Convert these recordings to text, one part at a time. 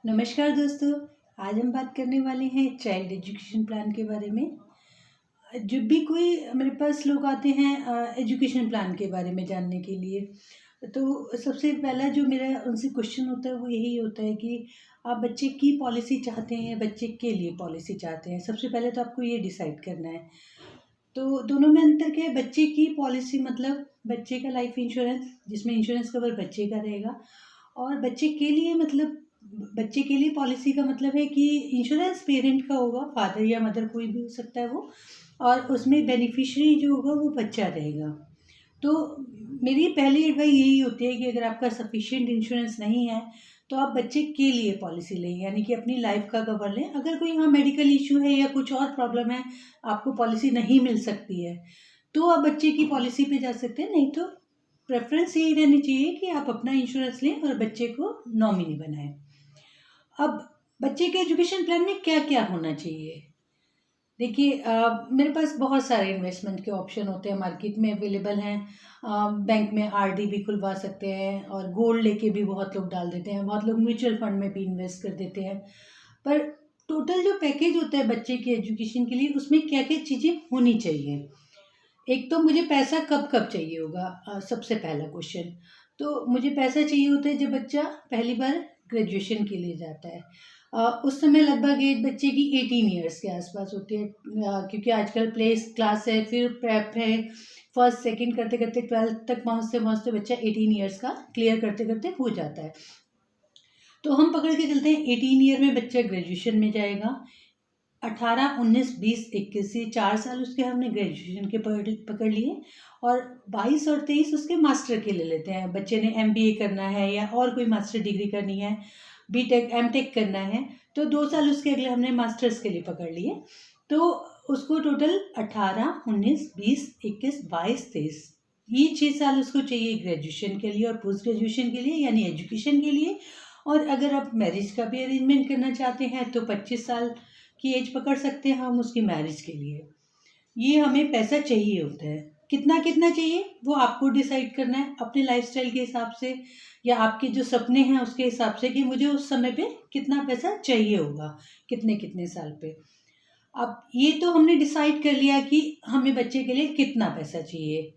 नमस्कार दोस्तों। आज हम बात करने वाले हैं चाइल्ड एजुकेशन प्लान के बारे में। जब भी कोई मेरे पास लोग आते हैं एजुकेशन प्लान के बारे में जानने के लिए, तो सबसे पहला जो मेरा उनसे क्वेश्चन होता है वो यही होता है कि आप बच्चे की पॉलिसी चाहते हैं या बच्चे के लिए पॉलिसी चाहते हैं। सबसे पहले तो आपको ये डिसाइड करना है। तो दोनों में अंतर क्या है? बच्चे की पॉलिसी मतलब बच्चे का लाइफ इंश्योरेंस, जिसमें इंश्योरेंस कवर बच्चे का रहेगा। और बच्चे के लिए मतलब बच्चे के लिए पॉलिसी का मतलब है कि इंश्योरेंस पेरेंट का होगा, फादर या मदर कोई भी हो सकता है वो, और उसमें बेनिफिशियरी जो होगा वो बच्चा रहेगा। तो मेरी पहली एडवाइस यही होती है कि अगर आपका सफिशिएंट इंश्योरेंस नहीं है तो आप बच्चे के लिए पॉलिसी लें, यानी कि अपनी लाइफ का कवर लें। अगर कोई यहाँ मेडिकल इशू है या कुछ और प्रॉब्लम है, आपको पॉलिसी नहीं मिल सकती है, तो आप बच्चे की पॉलिसी पे जा सकते हैं। नहीं तो प्रेफरेंस यही रहनी चाहिए कि आप अपना इंश्योरेंस लें और बच्चे को नॉमिनी बनाएं। अब बच्चे के एजुकेशन प्लान में क्या क्या होना चाहिए? देखिए, मेरे पास बहुत सारे इन्वेस्टमेंट के ऑप्शन होते हैं, मार्केट में अवेलेबल हैं। बैंक में आरडी भी खुलवा सकते हैं और गोल्ड लेके भी बहुत लोग डाल देते हैं। बहुत लोग म्यूचुअल फंड में भी इन्वेस्ट कर देते हैं। पर टोटल जो पैकेज होता है बच्चे के एजुकेशन के लिए, उसमें क्या क्या चीज़ें होनी चाहिए? एक तो मुझे पैसा कब कब चाहिए होगा, सबसे पहला क्वेश्चन। तो मुझे पैसा चाहिए होता है जब बच्चा पहली बार ग्रेजुएशन के लिए जाता है। उस समय लगभग एज बच्चे की 18 ईयर्स के आसपास होती है, क्योंकि आजकल प्ले क्लास है, फिर प्रेप है, फर्स्ट सेकंड करते करते 12th तक पहुँचते पहुँचते बच्चा 18 ईयर्स का क्लियर करते करते हो जाता है। तो हम पकड़ के चलते हैं 18 ईयर में बच्चा ग्रेजुएशन में जाएगा। 18, 19, 20, 21 ये 4 साल उसके हमने ग्रेजुएशन के पकड़ लिए, और 22 और 23 उसके मास्टर के ले लेते हैं। बच्चे ने MBA करना है या और कोई मास्टर डिग्री करनी है, BTech MTech करना है, तो 2 साल उसके अगले हमने मास्टर्स के लिए पकड़ लिए। तो उसको टोटल 18, 19, 20, 21, 22, 23 ये 6 साल उसको चाहिए ग्रेजुएशन के लिए और पोस्ट ग्रेजुएशन के लिए, यानी एजुकेशन के लिए। और अगर आप मैरिज का भी अरेंजमेंट करना चाहते हैं तो 25 साल की एज पकड़ सकते हैं हम उसकी मैरिज के लिए। ये हमें पैसा चाहिए होता है। कितना कितना चाहिए वो आपको डिसाइड करना है अपने लाइफस्टाइल के हिसाब से, या आपके जो सपने हैं उसके हिसाब से, कि मुझे उस समय पे कितना पैसा चाहिए होगा, कितने कितने साल पे। अब ये तो हमने डिसाइड कर लिया कि हमें बच्चे के लिए कितना पैसा चाहिए।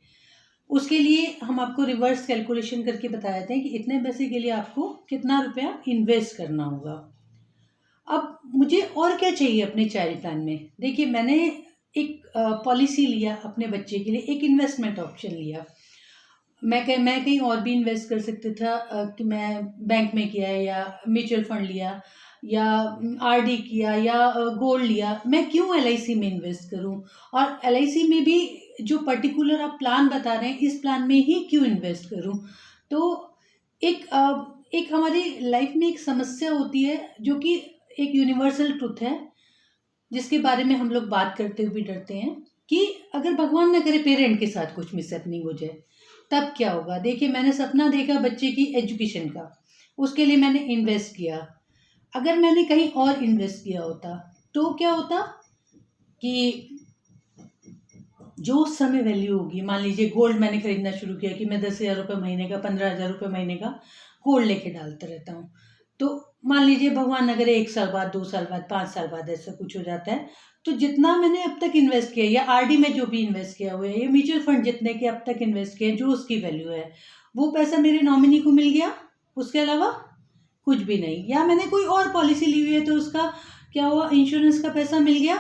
उसके लिए हम आपको रिवर्स कैलकुलेशन करके बता देते हैं कि इतने पैसे के लिए आपको कितना रुपया इन्वेस्ट करना होगा। अब मुझे और क्या चाहिए अपने चाइल्ड प्लान में? देखिए, मैंने एक पॉलिसी लिया अपने बच्चे के लिए, एक इन्वेस्टमेंट ऑप्शन लिया। मैं कहीं और भी इन्वेस्ट कर सकता था, कि मैं बैंक में किया या म्यूचुअल फंड लिया या आरडी किया या गोल्ड लिया। मैं क्यों LIC में इन्वेस्ट करूं? और LIC में भी जो पर्टिकुलर आप प्लान बता रहे हैं, इस प्लान में ही क्यों इन्वेस्ट करूं? तो एक हमारी लाइफ में एक समस्या होती है जो कि एक यूनिवर्सल ट्रुथ है, जिसके बारे में हम लोग बात करते हुए भी डरते हैं, कि अगर भगवान न करे पेरेंट के साथ कुछ मिसहैपनिंग हो जाए तब क्या होगा? देखिए, मैंने सपना देखा बच्चे की एजुकेशन का, उसके लिए मैंने इन्वेस्ट किया। अगर मैंने कहीं और इन्वेस्ट किया होता तो क्या होता कि जो उस समय वैल्यू होगी, मान लीजिए गोल्ड मैंने खरीदना शुरू किया कि मैं 10,000 रुपये महीने का, 15,000 रुपये महीने का गोल्ड लेके डालता रहता हूँ। तो मान लीजिए भगवान अगर 1 साल बाद, 2 साल बाद, 5 साल बाद ऐसा कुछ हो जाता है, तो जितना मैंने अब तक इन्वेस्ट किया, या आरडी में जो भी इन्वेस्ट किया हुआ है, या म्यूचुअल फंड जितने के अब तक इन्वेस्ट किए, जो उसकी वैल्यू है, वो पैसा मेरे नॉमिनी को मिल गया, उसके अलावा कुछ भी नहीं। या मैंने कोई और पॉलिसी ली हुई है तो उसका क्या हुआ, इंश्योरेंस का पैसा मिल गया,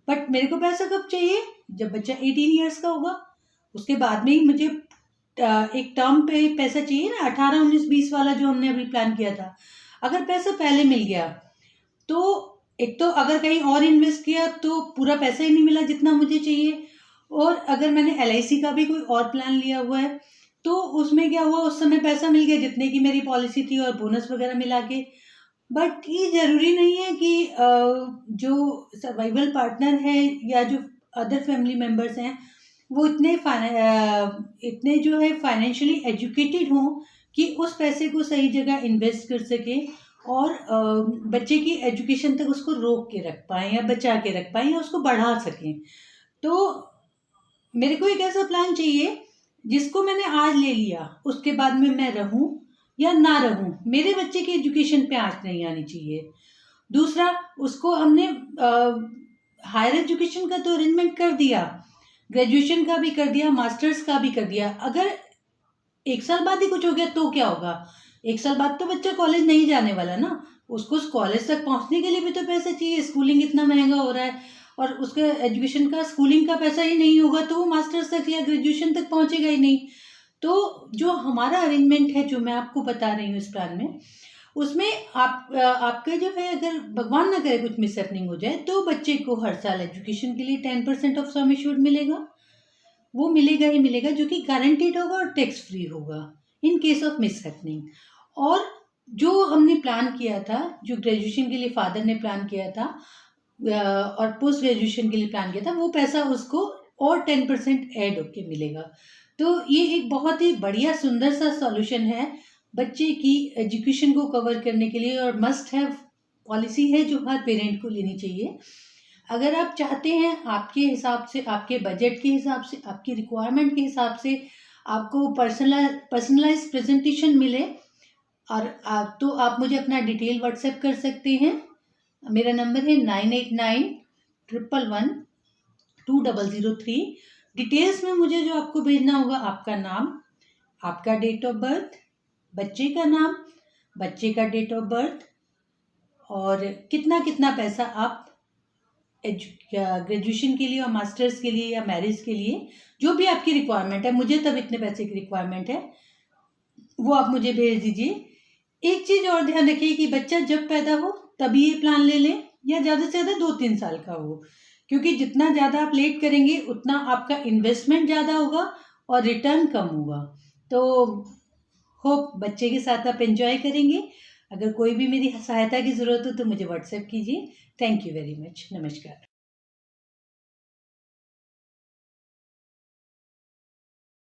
बट मेरे को पैसा कब चाहिए? जब बच्चा 18 ईयर्स का होगा। उसके बाद में ही मुझे एक टर्म पे पैसा चाहिए ना, 18, 19, 20 वाला जो हमने अभी प्लान किया था। अगर पैसा पहले मिल गया तो एक तो अगर कहीं और इन्वेस्ट किया तो पूरा पैसा ही नहीं मिला जितना मुझे चाहिए, और अगर मैंने LIC का भी कोई और प्लान लिया हुआ है तो उसमें क्या हुआ, उस समय पैसा मिल गया जितने की मेरी पॉलिसी थी और बोनस वगैरह मिला के। बट ये ज़रूरी नहीं है कि जो सर्वाइवल पार्टनर है या जो अदर फैमिली मेम्बर्स हैं वो इतने जो है फाइनेंशियली एजुकेटेड हों कि उस पैसे को सही जगह इन्वेस्ट कर सके और बच्चे की एजुकेशन तक उसको रोक के रख पाएँ या बचा के रख पाएँ या उसको बढ़ा सकें। तो मेरे को एक ऐसा प्लान चाहिए जिसको मैंने आज ले लिया, उसके बाद में मैं रहूं, या ना रहूं, मेरे बच्चे की एजुकेशन पे आंच नहीं आनी चाहिए। दूसरा, उसको हमने हायर एजुकेशन का तो अरेंजमेंट कर दिया, ग्रेजुएशन का भी कर दिया, मास्टर्स का भी कर दिया। अगर 1 साल बाद ही कुछ हो गया तो क्या होगा? 1 साल बाद तो बच्चा कॉलेज नहीं जाने वाला ना, उसको कॉलेज तक पहुंचने के लिए भी तो पैसे चाहिए। स्कूलिंग इतना महंगा हो रहा है, और उसका एजुकेशन का स्कूलिंग का पैसा ही नहीं होगा तो वो मास्टर्स तक या ग्रेजुएशन तक पहुंचेगा ही नहीं। तो जो हमारा अरेंजमेंट है, जो मैं आपको बता रही हूँ इस प्लान में, उसमें आपका जो है, अगर भगवान ना करे कुछ मिसहैपनिंग हो जाए, तो बच्चे को हर साल एजुकेशन के लिए 10% ऑफ सम एश्योर्ड मिलेगा। वो मिलेगा ही मिलेगा, जो कि गारंटीड होगा और टैक्स फ्री होगा इन केस ऑफ मिसहैपनिंग। और जो हमने प्लान किया था, जो ग्रेजुएशन के लिए फादर ने प्लान किया था और पोस्ट ग्रेजुएशन के लिए प्लान किया था, वो पैसा उसको और 10% ऐड होके मिलेगा। तो ये एक बहुत ही बढ़िया सुंदर सा सॉल्यूशन है बच्चे की एजुकेशन को कवर करने के लिए, और मस्ट हैव पॉलिसी है जो हर पेरेंट को लेनी चाहिए। अगर आप चाहते हैं आपके हिसाब से, आपके बजट के हिसाब से, आपकी रिक्वायरमेंट के हिसाब से आपको पर्सनलाइज प्रेजेंटेशन मिले, और तो आप मुझे अपना डिटेल व्हाट्सएप कर सकते हैं। मेरा नंबर है 9891112003। डिटेल्स में मुझे जो आपको भेजना होगा, आपका नाम, आपका डेट ऑफ बर्थ, बच्चे का नाम, बच्चे का डेट ऑफ बर्थ, और कितना कितना पैसा आप ग्रेजुएशन के लिए और मास्टर्स के लिए या मैरिज के लिए, जो भी आपकी रिक्वायरमेंट है, मुझे तब इतने पैसे की रिक्वायरमेंट है, वो आप मुझे भेज दीजिए। एक चीज़ और ध्यान रखिए कि बच्चा जब पैदा हो तभी ये प्लान ले लें, या ज़्यादा से ज़्यादा 2-3 साल का हो, क्योंकि जितना ज़्यादा आप लेट करेंगे उतना आपका इन्वेस्टमेंट ज़्यादा होगा और रिटर्न कम होगा। तो होप बच्चे के साथ आप एंजॉय करेंगे। अगर कोई भी मेरी सहायता की ज़रूरत हो तो मुझे व्हाट्सएप कीजिए। Thank you very much. नमस्कार।